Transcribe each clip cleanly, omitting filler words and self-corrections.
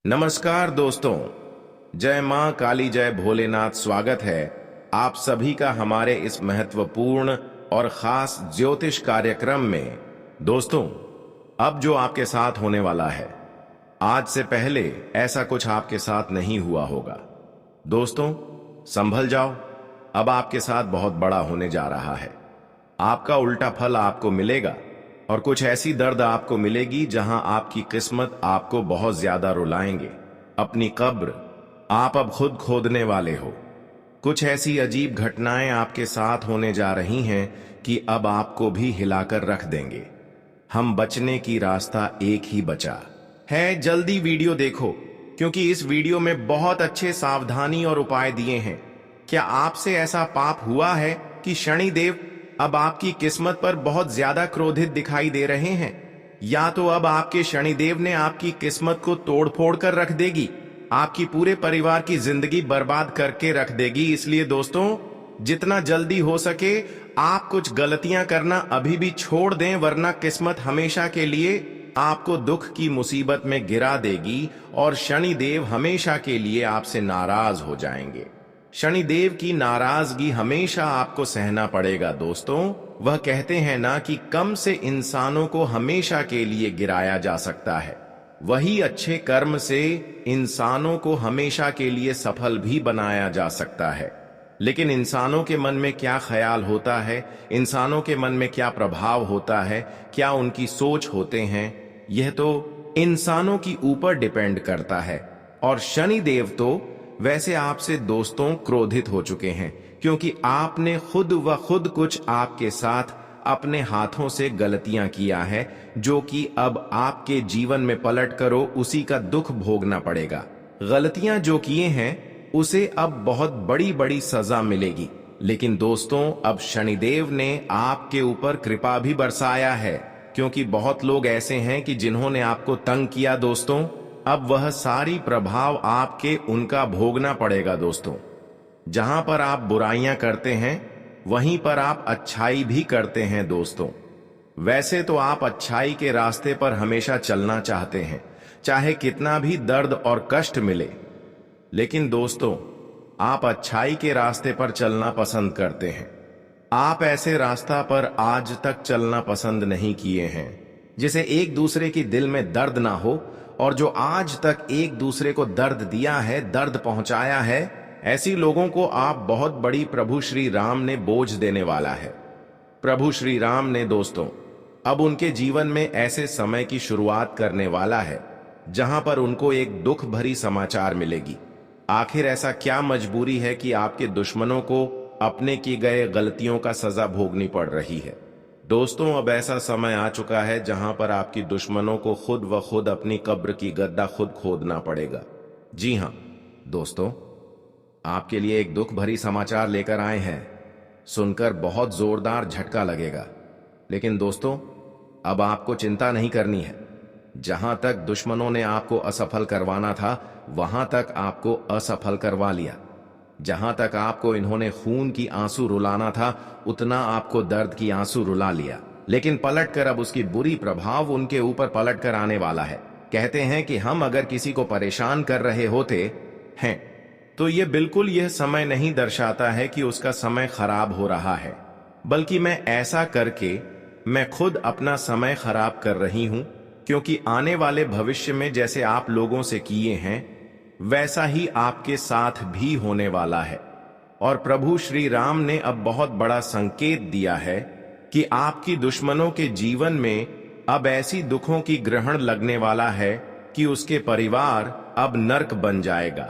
नमस्कार दोस्तों, जय मां काली, जय भोलेनाथ। स्वागत है आप सभी का हमारे इस महत्वपूर्ण और खास ज्योतिष कार्यक्रम में। दोस्तों, अब जो आपके साथ होने वाला है, आज से पहले ऐसा कुछ आपके साथ नहीं हुआ होगा। दोस्तों, संभल जाओ, अब आपके साथ बहुत बड़ा होने जा रहा है। आपका उल्टा फल आपको मिलेगा और कुछ ऐसी दर्द आपको मिलेगी जहां आपकी किस्मत आपको बहुत ज्यादा रुलाएंगे। अपनी कब्र आप अब खुद खोदने वाले हो। कुछ ऐसी अजीब घटनाएं आपके साथ होने जा रही हैं कि अब आपको भी हिलाकर रख देंगे। हम बचने की रास्ता एक ही बचा है। जल्दी वीडियो देखो, क्योंकि इस वीडियो में बहुत अच्छे सावधानी और उपाय दिए हैं। क्या आपसे ऐसा पाप हुआ है कि शनिदेव अब आपकी किस्मत पर बहुत ज्यादा क्रोधित दिखाई दे रहे हैं? या तो अब आपके शनिदेव ने आपकी किस्मत को तोड़ फोड़ कर रख देगी, आपकी पूरे परिवार की जिंदगी बर्बाद करके रख देगी। इसलिए दोस्तों, जितना जल्दी हो सके आप कुछ गलतियां करना अभी भी छोड़ दें, वरना किस्मत हमेशा के लिए आपको दुख की मुसीबत में गिरा देगी और शनिदेव हमेशा के लिए आपसे नाराज हो जाएंगे। शनिदेव की नाराजगी हमेशा आपको सहना पड़ेगा। दोस्तों, वह कहते हैं ना कि कम से इंसानों को हमेशा के लिए गिराया जा सकता है, वही अच्छे कर्म से इंसानों को हमेशा के लिए सफल भी बनाया जा सकता है। लेकिन इंसानों के मन में क्या ख्याल होता है, इंसानों के मन में क्या प्रभाव होता है, क्या उनकी सोच होते हैं, यह तो इंसानों की ऊपर डिपेंड करता है। और शनिदेव तो वैसे आपसे दोस्तों क्रोधित हो चुके हैं, क्योंकि आपने खुद व खुद कुछ आपके साथ अपने हाथों से गलतियां किया है, जो कि अब आपके जीवन में पलट करो उसी का दुख भोगना पड़ेगा। गलतियां जो किए हैं उसे अब बहुत बड़ी बड़ी सजा मिलेगी। लेकिन दोस्तों, अब शनिदेव ने आपके ऊपर कृपा भी बरसाया है, क्योंकि बहुत लोग ऐसे हैं कि जिन्होंने आपको तंग किया। दोस्तों, अब वह सारी प्रभाव आपके उनका भोगना पड़ेगा। दोस्तों, जहां पर आप बुराइयां करते हैं वहीं पर आप अच्छाई भी करते हैं। दोस्तों, वैसे तो आप अच्छाई के रास्ते पर हमेशा चलना चाहते हैं, चाहे कितना भी दर्द और कष्ट मिले। लेकिन दोस्तों, आप अच्छाई के रास्ते पर चलना पसंद करते हैं। आप ऐसे रास्ता पर आज तक चलना पसंद नहीं किए हैं जिसे एक दूसरे की दिल में दर्द ना हो, और जो आज तक एक दूसरे को दर्द दिया है, दर्द पहुंचाया है, ऐसी लोगों को आप बहुत बड़ी प्रभु श्री राम ने बोझ देने वाला है। प्रभु श्री राम ने दोस्तों अब उनके जीवन में ऐसे समय की शुरुआत करने वाला है जहां पर उनको एक दुख भरी समाचार मिलेगी। आखिर ऐसा क्या मजबूरी है कि आपके दुश्मनों को अपने की गए गलतियों का सजा भोगनी पड़ रही है? दोस्तों, अब ऐसा समय आ चुका है जहां पर आपकी दुश्मनों को खुद व खुद अपनी कब्र की गड्ढा खुद खोदना पड़ेगा। जी हां दोस्तों, आपके लिए एक दुख भरी समाचार लेकर आए हैं। सुनकर बहुत जोरदार झटका लगेगा, लेकिन दोस्तों, अब आपको चिंता नहीं करनी है। जहां तक दुश्मनों ने आपको असफल करवाना था, वहां तक आपको असफल करवा लिया। जहां तक आपको इन्होंने खून की आंसू रुलाना था, उतना आपको दर्द की आंसू रुला लिया। लेकिन पलटकर अब उसकी बुरी प्रभाव उनके ऊपर पलटकर आने वाला है। कहते हैं कि हम अगर किसी को परेशान कर रहे होते हैं तो ये बिल्कुल यह समय नहीं दर्शाता है कि उसका समय खराब हो रहा है, बल्कि मैं ऐसा करके मैं खुद अपना समय खराब कर रही हूं, क्योंकि आने वाले भविष्य में जैसे आप लोगों से किए हैं वैसा ही आपके साथ भी होने वाला है। और प्रभु श्री राम ने अब बहुत बड़ा संकेत दिया है कि आपकी दुश्मनों के जीवन में अब ऐसी दुखों की ग्रहण लगने वाला है कि उसके परिवार अब नर्क बन जाएगा।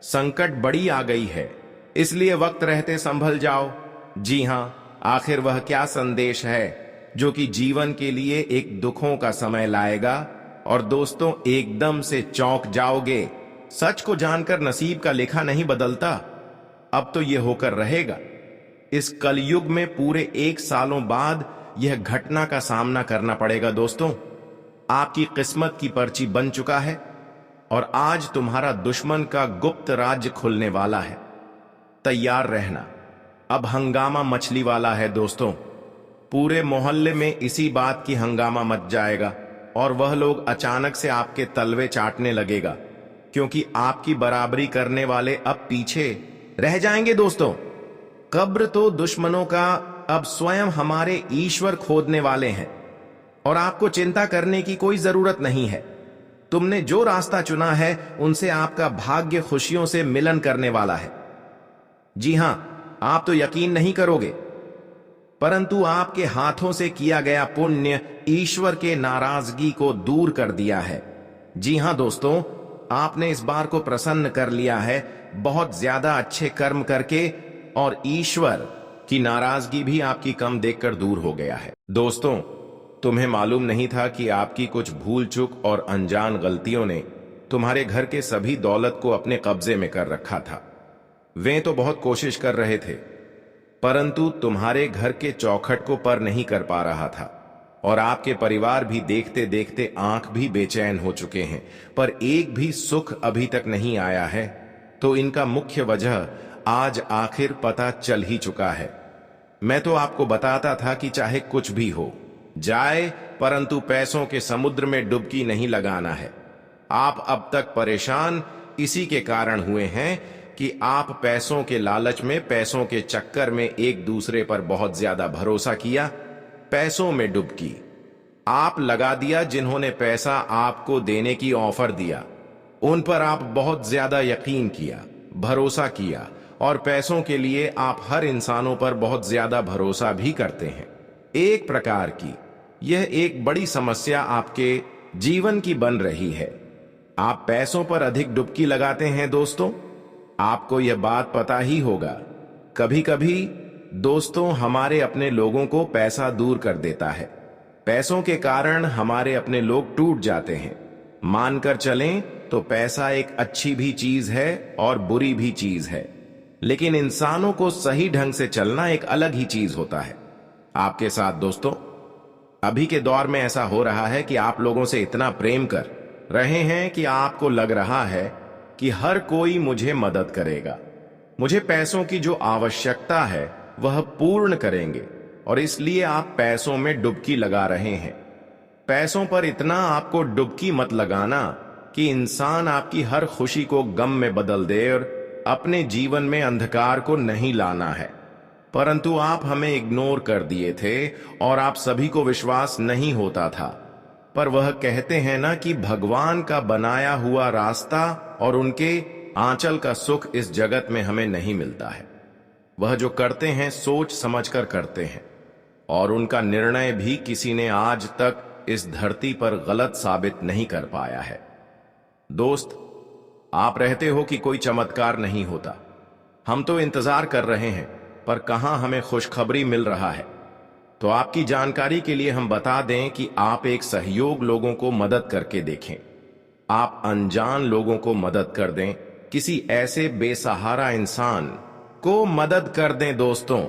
संकट बड़ी आ गई है, इसलिए वक्त रहते संभल जाओ। जी हां, आखिर वह क्या संदेश है जो कि जीवन के लिए एक दुखों का समय लाएगा? और दोस्तों, एकदम से चौंक जाओगे। सच को जानकर नसीब का लेखा नहीं बदलता, अब तो यह होकर रहेगा। इस कलयुग में पूरे 1 सालों बाद यह घटना का सामना करना पड़ेगा। दोस्तों, आपकी किस्मत की पर्ची बन चुका है और आज तुम्हारा दुश्मन का गुप्त राज्य खुलने वाला है। तैयार रहना, अब हंगामा मचली वाला है। दोस्तों, पूरे मोहल्ले में इसी बात की हंगामा मच जाएगा और वह लोग अचानक से आपके तलवे चाटने लगेगा। क्योंकि आपकी बराबरी करने वाले अब पीछे रह जाएंगे। दोस्तों, कब्र तो दुश्मनों का अब स्वयं हमारे ईश्वर खोदने वाले हैं और आपको चिंता करने की कोई जरूरत नहीं है। तुमने जो रास्ता चुना है उनसे आपका भाग्य खुशियों से मिलन करने वाला है। जी हां, आप तो यकीन नहीं करोगे, परंतु आपके हाथों से किया गया पुण्य ईश्वर के नाराजगी को दूर कर दिया है। जी हां दोस्तों, आपने इस बार को प्रसन्न कर लिया है बहुत ज्यादा अच्छे कर्म करके, और ईश्वर की नाराजगी भी आपकी कम देखकर दूर हो गया है। दोस्तों, तुम्हें मालूम नहीं था कि आपकी कुछ भूल चूक और अनजान गलतियों ने तुम्हारे घर के सभी दौलत को अपने कब्जे में कर रखा था। वे तो बहुत कोशिश कर रहे थे, परंतु तुम्हारे घर के चौखट को पर नहीं कर पा रहा था, और आपके परिवार भी देखते देखते आंख भी बेचैन हो चुके हैं, पर एक भी सुख अभी तक नहीं आया है। तो इनका मुख्य वजह आज आखिर पता चल ही चुका है। मैं तो आपको बताता था कि चाहे कुछ भी हो जाए, परंतु पैसों के समुद्र में डुबकी नहीं लगाना है। आप अब तक परेशान इसी के कारण हुए हैं कि आप पैसों के लालच में, पैसों के चक्कर में एक दूसरे पर बहुत ज्यादा भरोसा किया। पैसों में डुबकी आप लगा दिया। जिन्होंने पैसा आपको देने की ऑफर दिया उन पर आप बहुत ज्यादा यकीन किया, भरोसा किया, और पैसों के लिए आप हर इंसानों पर बहुत ज्यादा भरोसा भी करते हैं। एक प्रकार की यह एक बड़ी समस्या आपके जीवन की बन रही है। आप पैसों पर अधिक डुबकी लगाते हैं। दोस्तों, आपको यह बात पता ही होगा, कभी कभी दोस्तों हमारे अपने लोगों को पैसा दूर कर देता है। पैसों के कारण हमारे अपने लोग टूट जाते हैं। मानकर चलें तो पैसा एक अच्छी भी चीज है और बुरी भी चीज है, लेकिन इंसानों को सही ढंग से चलना एक अलग ही चीज होता है। आपके साथ दोस्तों अभी के दौर में ऐसा हो रहा है कि आप लोगों से इतना प्रेम कर रहे हैं कि आपको लग रहा है कि हर कोई मुझे मदद करेगा, मुझे पैसों की जो आवश्यकता है वह पूर्ण करेंगे, और इसलिए आप पैसों में डुबकी लगा रहे हैं। पैसों पर इतना आपको डुबकी मत लगाना कि इंसान आपकी हर खुशी को गम में बदल दे, और अपने जीवन में अंधकार को नहीं लाना है। परंतु आप हमें इग्नोर कर दिए थे और आप सभी को विश्वास नहीं होता था। पर वह कहते हैं ना कि भगवान का बनाया हुआ रास्ता और उनके आंचल का सुख इस जगत में हमें नहीं मिलता है। वह जो करते हैं सोच समझकर करते हैं, और उनका निर्णय भी किसी ने आज तक इस धरती पर गलत साबित नहीं कर पाया है। दोस्त, आप रहते हो कि कोई चमत्कार नहीं होता। हम तो इंतजार कर रहे हैं, पर कहां हमें खुशखबरी मिल रहा है। तो आपकी जानकारी के लिए हम बता दें कि आप एक सहयोग लोगों को मदद करके देखें। आप अनजान लोगों को मदद कर दें, किसी ऐसे बेसहारा इंसान को मदद कर दें। दोस्तों,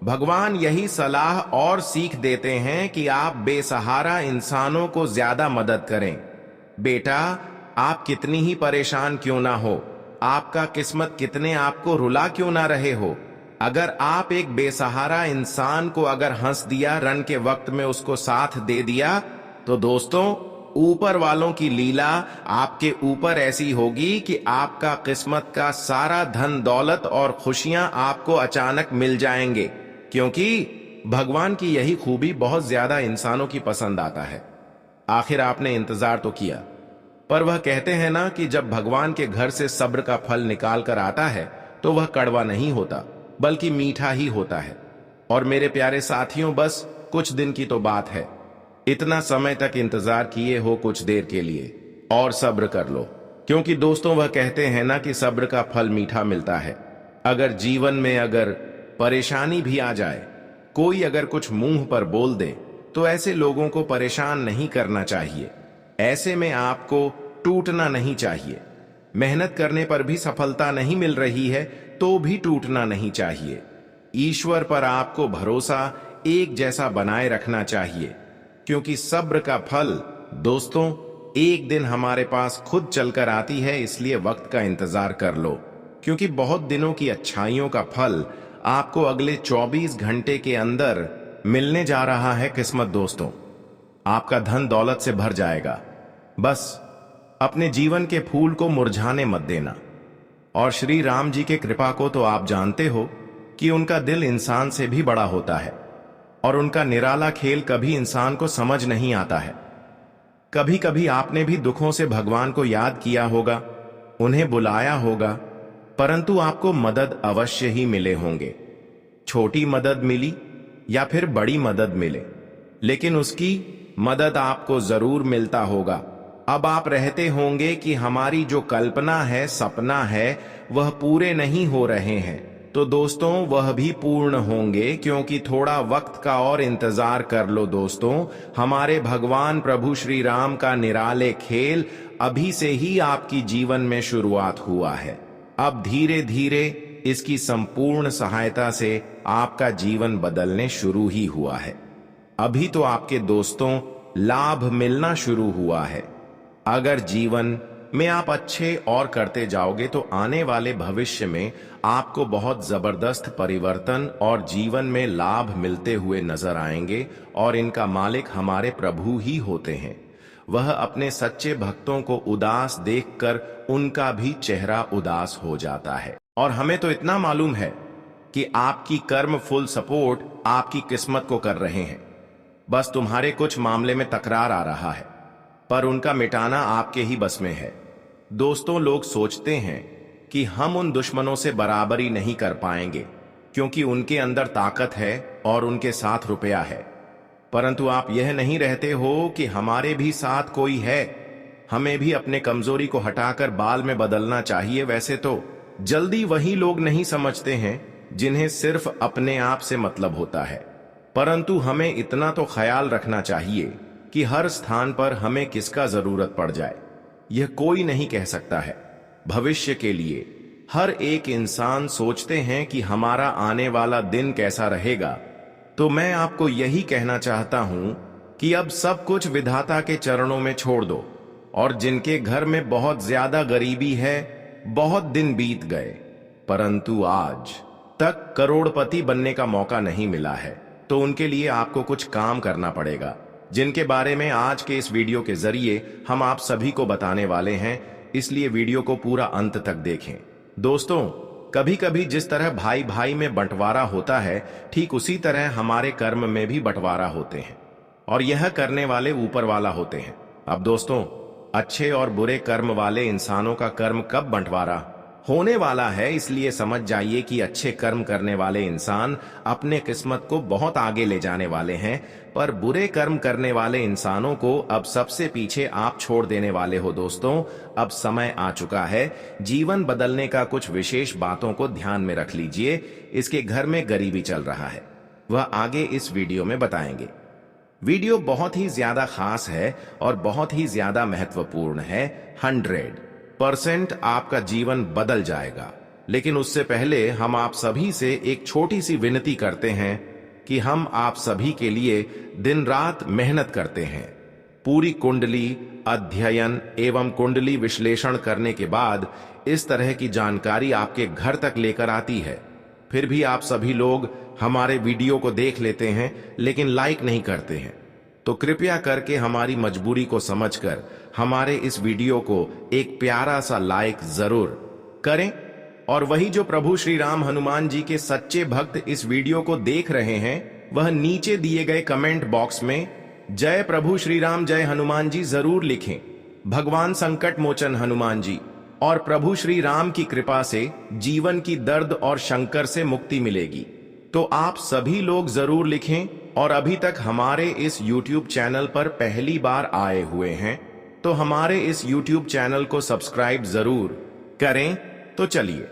भगवान यही सलाह और सीख देते हैं कि आप बेसहारा इंसानों को ज्यादा मदद करें। बेटा, आप कितनी ही परेशान क्यों ना हो, आपका किस्मत कितने आपको रुला क्यों ना रहे हो, अगर आप एक बेसहारा इंसान को अगर हंस दिया, रन के वक्त में उसको साथ दे दिया, तो दोस्तों ऊपर वालों की लीला आपके ऊपर ऐसी होगी कि आपका किस्मत का सारा धन दौलत और खुशियां आपको अचानक मिल जाएंगे, क्योंकि भगवान की यही खूबी बहुत ज्यादा इंसानों की पसंद आता है। आखिर आपने इंतजार तो किया, पर वह कहते हैं ना कि जब भगवान के घर से सब्र का फल निकाल कर आता है तो वह कड़वा नहीं होता, बल्कि मीठा ही होता है। और मेरे प्यारे साथियों, बस कुछ दिन की तो बात है। इतना समय तक इंतजार किए हो कुछ देर के लिए, और सब्र कर लो, क्योंकि दोस्तों वह कहते हैं ना कि सब्र का फल मीठा मिलता है। अगर जीवन में अगर परेशानी भी आ जाए, कोई अगर कुछ मुंह पर बोल दे, तो ऐसे लोगों को परेशान नहीं करना चाहिए। ऐसे में आपको टूटना नहीं चाहिए। मेहनत करने पर भी सफलता नहीं मिल रही है तो भी टूटना नहीं चाहिए। ईश्वर पर आपको भरोसा एक जैसा बनाए रखना चाहिए, क्योंकि सब्र का फल दोस्तों एक दिन हमारे पास खुद चलकर आती है। इसलिए वक्त का इंतजार कर लो, क्योंकि बहुत दिनों की अच्छाइयों का फल आपको अगले 24 घंटे के अंदर मिलने जा रहा है। किस्मत दोस्तों, आपका धन दौलत से भर जाएगा। बस अपने जीवन के फूल को मुरझाने मत देना। और श्री राम जी के कृपा को तो आप जानते हो कि उनका दिल इंसान से भी बड़ा होता है और उनका निराला खेल कभी इंसान को समझ नहीं आता है। कभी कभी आपने भी दुखों से भगवान को याद किया होगा, उन्हें बुलाया होगा, परंतु आपको मदद अवश्य ही मिले होंगे। छोटी मदद मिली या फिर बड़ी मदद मिले, लेकिन उसकी मदद आपको जरूर मिलता होगा। अब आप रहते होंगे कि हमारी जो कल्पना है, सपना है, वह पूरे नहीं हो रहे हैं, तो दोस्तों वह भी पूर्ण होंगे, क्योंकि थोड़ा वक्त का और इंतजार कर लो दोस्तों। हमारे भगवान प्रभु श्री राम का निराले खेल अभी से ही आपकी जीवन में शुरुआत हुआ है। अब धीरे धीरे इसकी संपूर्ण सहायता से आपका जीवन बदलने शुरू ही हुआ है। अभी तो आपके दोस्तों लाभ मिलना शुरू हुआ है। अगर जीवन में आप अच्छे और करते जाओगे तो आने वाले भविष्य में आपको बहुत जबरदस्त परिवर्तन और जीवन में लाभ मिलते हुए नजर आएंगे, और इनका मालिक हमारे प्रभु ही होते हैं। वह अपने सच्चे भक्तों को उदास देखकर उनका भी चेहरा उदास हो जाता है। और हमें तो इतना मालूम है कि आपकी कर्म फुल सपोर्ट आपकी किस्मत को कर रहे हैं। बस तुम्हारे कुछ मामले में तकरार आ रहा है, पर उनका मिटाना आपके ही बस में है। दोस्तों, लोग सोचते हैं कि हम उन दुश्मनों से बराबरी नहीं कर पाएंगे क्योंकि उनके अंदर ताकत है और उनके साथ रुपया है, परंतु आप यह नहीं रहते हो कि हमारे भी साथ कोई है। हमें भी अपने कमजोरी को हटाकर बाल में बदलना चाहिए। वैसे तो जल्दी वही लोग नहीं समझते हैं जिन्हें सिर्फ अपने आप से मतलब होता है, परंतु हमें इतना तो ख्याल रखना चाहिए कि हर स्थान पर हमें किसका जरूरत पड़ जाए यह कोई नहीं कह सकता है। भविष्य के लिए हर एक इंसान सोचते हैं कि हमारा आने वाला दिन कैसा रहेगा, तो मैं आपको यही कहना चाहता हूं कि अब सब कुछ विधाता के चरणों में छोड़ दो। और जिनके घर में बहुत ज्यादा गरीबी है, बहुत दिन बीत गए परंतु आज तक करोड़पति बनने का मौका नहीं मिला है, तो उनके लिए आपको कुछ काम करना पड़ेगा, जिनके बारे में आज के इस वीडियो के जरिए हम आप सभी को बताने वाले हैं। इसलिए वीडियो को पूरा अंत तक देखें। दोस्तों, कभी कभी जिस तरह भाई भाई में बंटवारा होता है, ठीक उसी तरह हमारे कर्म में भी बंटवारा होते हैं, और यह करने वाले ऊपर वाला होते हैं। अब दोस्तों, अच्छे और बुरे कर्म वाले इंसानों का कर्म कब बंटवारा होने वाला है, इसलिए समझ जाइए कि अच्छे कर्म करने वाले इंसान अपने किस्मत को बहुत आगे ले जाने वाले हैं, पर बुरे कर्म करने वाले इंसानों को अब सबसे पीछे आप छोड़ देने वाले हो। दोस्तों, अब समय आ चुका है जीवन बदलने का। कुछ विशेष बातों को ध्यान में रख लीजिए। इसके घर में गरीबी चल रहा है, वह आगे इस वीडियो में बताएंगे। वीडियो बहुत ही ज्यादा खास है और बहुत ही ज्यादा महत्वपूर्ण है। 100% आपका जीवन बदल जाएगा। लेकिन उससे पहले हम आप सभी से एक छोटी सी विनती करते हैं कि हम आप सभी के लिए दिन रात मेहनत करते हैं। पूरी कुंडली अध्ययन एवं कुंडली विश्लेषण करने के बाद इस तरह की जानकारी आपके घर तक लेकर आती है। फिर भी आप सभी लोग हमारे वीडियो को देख लेते हैं लेकिन लाइक नहीं करते हैं, तो कृपया करके हमारी मजबूरी को समझकर हमारे इस वीडियो को एक प्यारा सा लाइक जरूर करें। और वही जो प्रभु श्री राम हनुमान जी के सच्चे भक्त इस वीडियो को देख रहे हैं, वह नीचे दिए गए कमेंट बॉक्स में जय प्रभु श्री राम जय हनुमान जी जरूर लिखें। भगवान संकट मोचन हनुमान जी और प्रभु श्री राम की कृपा से जीवन की दर्द और शंकर से मुक्ति मिलेगी। तो आप सभी लोग जरूर लिखें। और अभी तक हमारे इस YouTube चैनल पर पहली बार आए हुए हैं तो हमारे इस YouTube चैनल को सब्सक्राइब जरूर करें। तो चलिए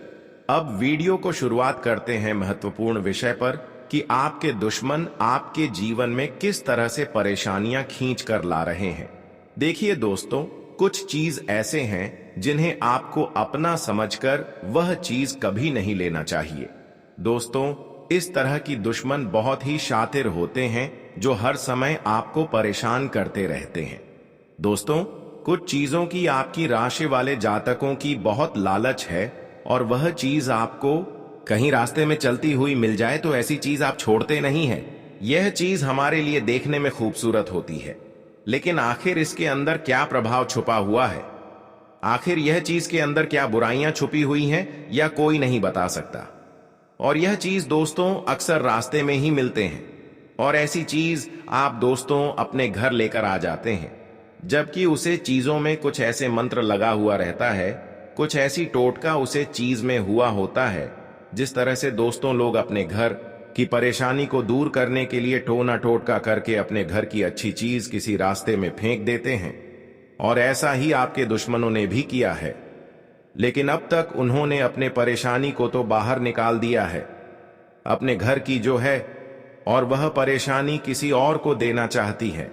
अब वीडियो को शुरुआत करते हैं महत्वपूर्ण विषय पर कि आपके दुश्मन आपके जीवन में किस तरह से परेशानियां खींच कर ला रहे हैं। देखिए दोस्तों, कुछ चीज ऐसे हैं जिन्हें आपको अपना समझकर वह चीज कभी नहीं लेना चाहिए। दोस्तों, इस तरह की दुश्मन बहुत ही शातिर होते हैं जो हर समय आपको परेशान करते रहते हैं। दोस्तों, कुछ चीजों की आपकी राशि वाले जातकों की बहुत लालच है और वह चीज आपको कहीं रास्ते में चलती हुई मिल जाए तो ऐसी चीज आप छोड़ते नहीं हैं। यह चीज हमारे लिए देखने में खूबसूरत होती है, लेकिन आखिर इसके अंदर क्या प्रभाव छुपा हुआ है आखिर यह चीज के अंदर क्या बुराइयां छुपी हुई हैं या कोई नहीं बता सकता। और यह चीज दोस्तों अक्सर रास्ते में ही मिलते हैं, और ऐसी चीज आप दोस्तों अपने घर लेकर आ जाते हैं, जबकि उसे चीजों में कुछ ऐसे मंत्र लगा हुआ रहता है, कुछ ऐसी टोटका उसे चीज में हुआ होता है। जिस तरह से दोस्तों लोग अपने घर की परेशानी को दूर करने के लिए टोना टोटका करके अपने घर की अच्छी चीज किसी रास्ते में फेंक देते हैं, और ऐसा ही आपके दुश्मनों ने भी किया है। लेकिन अब तक उन्होंने अपने परेशानी को तो बाहर निकाल दिया है अपने घर की जो है, और वह परेशानी किसी और को देना चाहती है।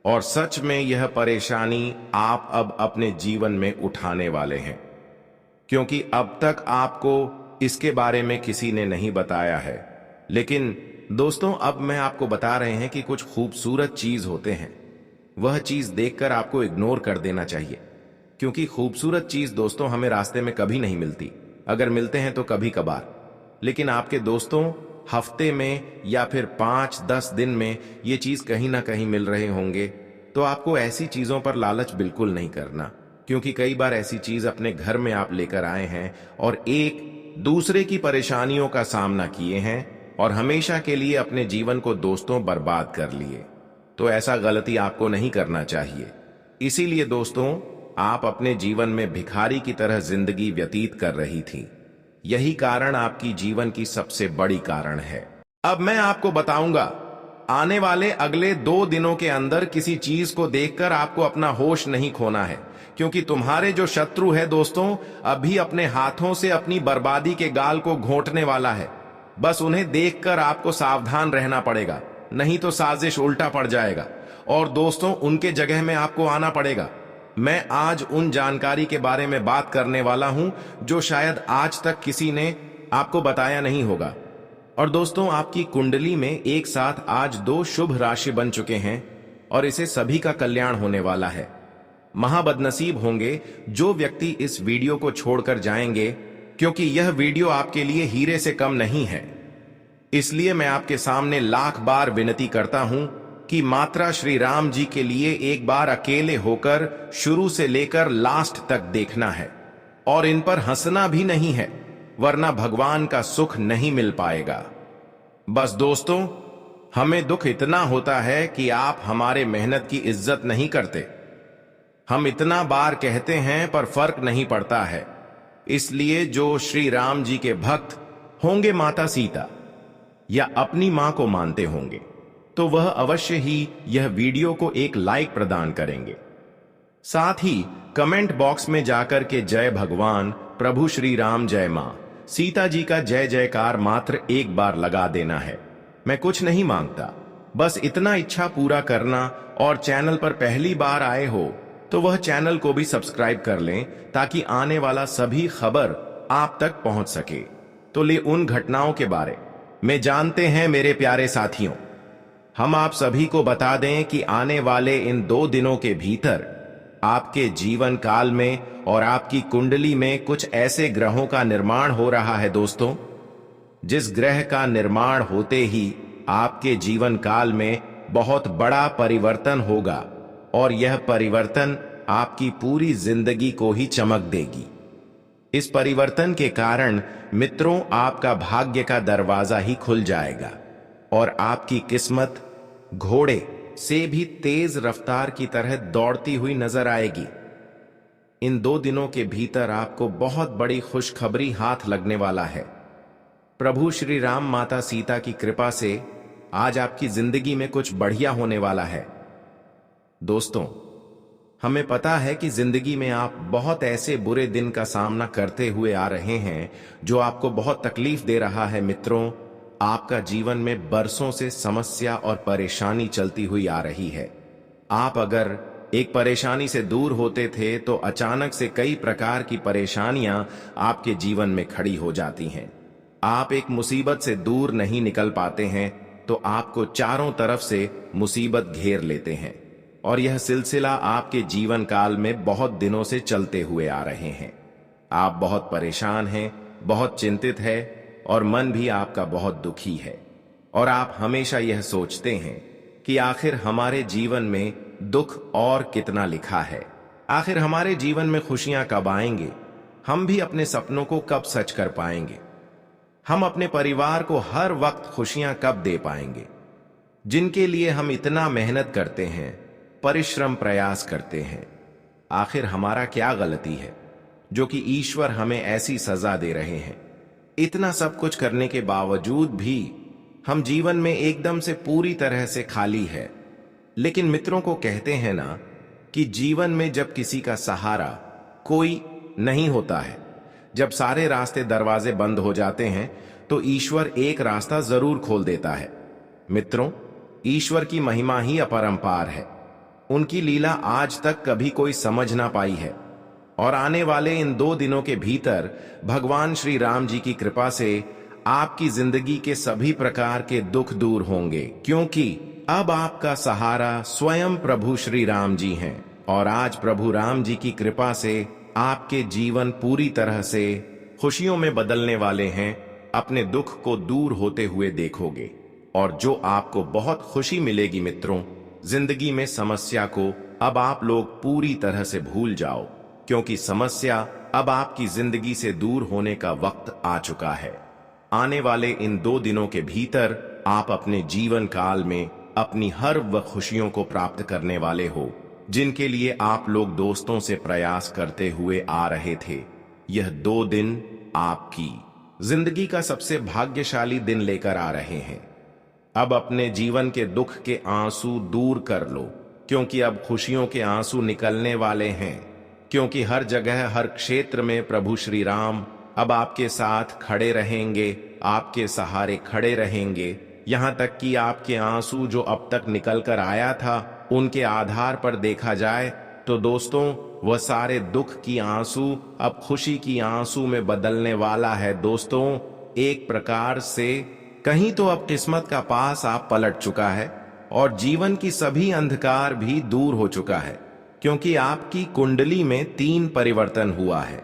और सच में यह परेशानी आप अब अपने जीवन में उठाने वाले हैं, क्योंकि अब तक आपको इसके बारे में किसी ने नहीं बताया है। लेकिन दोस्तों अब मैं आपको बता रहे हैं कि कुछ खूबसूरत चीज होते हैं, वह चीज देखकर आपको इग्नोर कर देना चाहिए, क्योंकि खूबसूरत चीज दोस्तों हमें रास्ते में कभी नहीं मिलती। अगर मिलते हैं तो कभी कभार, लेकिन आपके दोस्तों हफ्ते में या फिर 5-10 दिन में ये चीज कहीं ना कहीं मिल रहे होंगे। तो आपको ऐसी चीजों पर लालच बिल्कुल नहीं करना, क्योंकि कई बार ऐसी चीज अपने घर में आप लेकर आए हैं और एक दूसरे की परेशानियों का सामना किए हैं, और हमेशा के लिए अपने जीवन को दोस्तों बर्बाद कर लिए। तो ऐसा गलती आपको नहीं करना चाहिए। इसीलिए दोस्तों आप अपने जीवन में भिखारी की तरह जिंदगी व्यतीत कर रही थी। यही कारण आपकी जीवन की सबसे बड़ी कारण है। अब मैं आपको बताऊंगा, आने वाले अगले 2 दिनों के अंदर किसी चीज को देखकर आपको अपना होश नहीं खोना है, क्योंकि तुम्हारे जो शत्रु है दोस्तों अभी अपने हाथों से अपनी बर्बादी के गाल को घोंटने वाला है। बस उन्हें देखकर आपको सावधान रहना पड़ेगा, नहीं तो साजिश उल्टा पड़ जाएगा और दोस्तों उनके जगह में आपको आना पड़ेगा। मैं आज उन जानकारी के बारे में बात करने वाला हूं जो शायद आज तक किसी ने आपको बताया नहीं होगा। और दोस्तों आपकी कुंडली में एक साथ आज 2 शुभ राशि बन चुके हैं, और इसे सभी का कल्याण होने वाला है। महाबदनसीब होंगे जो व्यक्ति इस वीडियो को छोड़कर जाएंगे, क्योंकि यह वीडियो आपके लिए हीरे से कम नहीं है। इसलिए मैं आपके सामने लाख बार विनती करता हूं कि मात्रा श्री राम जी के लिए एक बार अकेले होकर शुरू से लेकर लास्ट तक देखना है, और इन पर हंसना भी नहीं है, वरना भगवान का सुख नहीं मिल पाएगा। बस दोस्तों हमें दुख इतना होता है कि आप हमारे मेहनत की इज्जत नहीं करते। हम इतना बार कहते हैं पर फर्क नहीं पड़ता है। इसलिए जो श्री राम जी के भक्त होंगे माता सीता या अपनी मां को मानते होंगे, तो वह अवश्य ही यह वीडियो को एक लाइक प्रदान करेंगे। साथ ही कमेंट बॉक्स में जाकर के जय भगवान प्रभु श्री राम जय मां सीता जी का जय जयकार मात्र एक बार लगा देना है। मैं कुछ नहीं मांगता, बस इतना इच्छा पूरा करना, और चैनल पर पहली बार आए हो तो वह चैनल को भी सब्सक्राइब कर लें, ताकि आने वाला सभी खबर आप तक पहुंच सके। तो ले उन घटनाओं के बारे में जानते हैं मेरे प्यारे साथियों। हम आप सभी को बता दें कि आने वाले इन 2 दिनों के भीतर आपके जीवन काल में और आपकी कुंडली में कुछ ऐसे ग्रहों का निर्माण हो रहा है दोस्तों, जिस ग्रह का निर्माण होते ही आपके जीवन काल में बहुत बड़ा परिवर्तन होगा, और यह परिवर्तन आपकी पूरी जिंदगी को ही चमक देगी। इस परिवर्तन के कारण मित्रों आपका भाग्य का दरवाजा ही खुल जाएगा, और आपकी किस्मत घोड़े से भी तेज रफ्तार की तरह दौड़ती हुई नजर आएगी। इन 2 दिनों के भीतर आपको बहुत बड़ी खुशखबरी हाथ लगने वाला है। प्रभु श्री राम माता सीता की कृपा से आज आपकी जिंदगी में कुछ बढ़िया होने वाला है। दोस्तों हमें पता है कि जिंदगी में आप बहुत ऐसे बुरे दिन का सामना करते हुए आ रहे हैं जो आपको बहुत तकलीफ दे रहा है। मित्रों आपका जीवन में बरसों से समस्या और परेशानी चलती हुई आ रही है। आप अगर एक परेशानी से दूर होते थे तो अचानक से कई प्रकार की परेशानियां आपके जीवन में खड़ी हो जाती हैं। आप एक मुसीबत से दूर नहीं निकल पाते हैं तो आपको चारों तरफ से मुसीबत घेर लेते हैं, और यह सिलसिला आपके जीवन काल में बहुत दिनों से चलते हुए आ रहे हैं। आप बहुत परेशान हैं, बहुत चिंतित है, और मन भी आपका बहुत दुखी है, और आप हमेशा यह सोचते हैं कि आखिर हमारे जीवन में दुख और कितना लिखा है। आखिर हमारे जीवन में खुशियां कब आएंगे? हम भी अपने सपनों को कब सच कर पाएंगे? हम अपने परिवार को हर वक्त खुशियां कब दे पाएंगे, जिनके लिए हम इतना मेहनत करते हैं, परिश्रम प्रयास करते हैं? आखिर हमारा क्या गलती है जो कि ईश्वर हमें ऐसी सजा दे रहे हैं? इतना सब कुछ करने के बावजूद भी हम जीवन में एकदम से पूरी तरह से खाली है। लेकिन मित्रों को कहते हैं ना कि जीवन में जब किसी का सहारा कोई नहीं होता है, जब सारे रास्ते दरवाजे बंद हो जाते हैं, तो ईश्वर एक रास्ता जरूर खोल देता है। मित्रों, ईश्वर की महिमा ही अपरंपार है। उनकी लीला आज तक कभी कोई समझ ना पाई है। और आने वाले इन 2 दिनों के भीतर भगवान श्री राम जी की कृपा से आपकी जिंदगी के सभी प्रकार के दुख दूर होंगे, क्योंकि अब आपका सहारा स्वयं प्रभु श्री राम जी हैं। और आज प्रभु राम जी की कृपा से आपके जीवन पूरी तरह से खुशियों में बदलने वाले हैं। अपने दुख को दूर होते हुए देखोगे और जो आपको बहुत खुशी मिलेगी। मित्रों, जिंदगी में समस्या को अब आप लोग पूरी तरह से भूल जाओ, क्योंकि समस्या अब आपकी जिंदगी से दूर होने का वक्त आ चुका है। आने वाले इन 2 दिनों के भीतर आप अपने जीवन काल में अपनी हर वह खुशियों को प्राप्त करने वाले हो, जिनके लिए आप लोग दोस्तों से प्रयास करते हुए आ रहे थे। यह 2 दिन आपकी जिंदगी का सबसे भाग्यशाली दिन लेकर आ रहे हैं। अब अपने जीवन के दुख के आंसू दूर कर लो, क्योंकि अब खुशियों के आंसू निकलने वाले हैं। क्योंकि हर जगह, हर क्षेत्र में प्रभु श्री राम अब आपके साथ खड़े रहेंगे, आपके सहारे खड़े रहेंगे। यहां तक कि आपके आंसू जो अब तक निकल कर आया था, उनके आधार पर देखा जाए तो दोस्तों, वह सारे दुख की आंसू अब खुशी की आंसू में बदलने वाला है। दोस्तों, एक प्रकार से कहीं तो अब किस्मत का पास आप पलट चुका है और जीवन की सभी अंधकार भी दूर हो चुका है, क्योंकि आपकी कुंडली में 3 परिवर्तन हुआ है।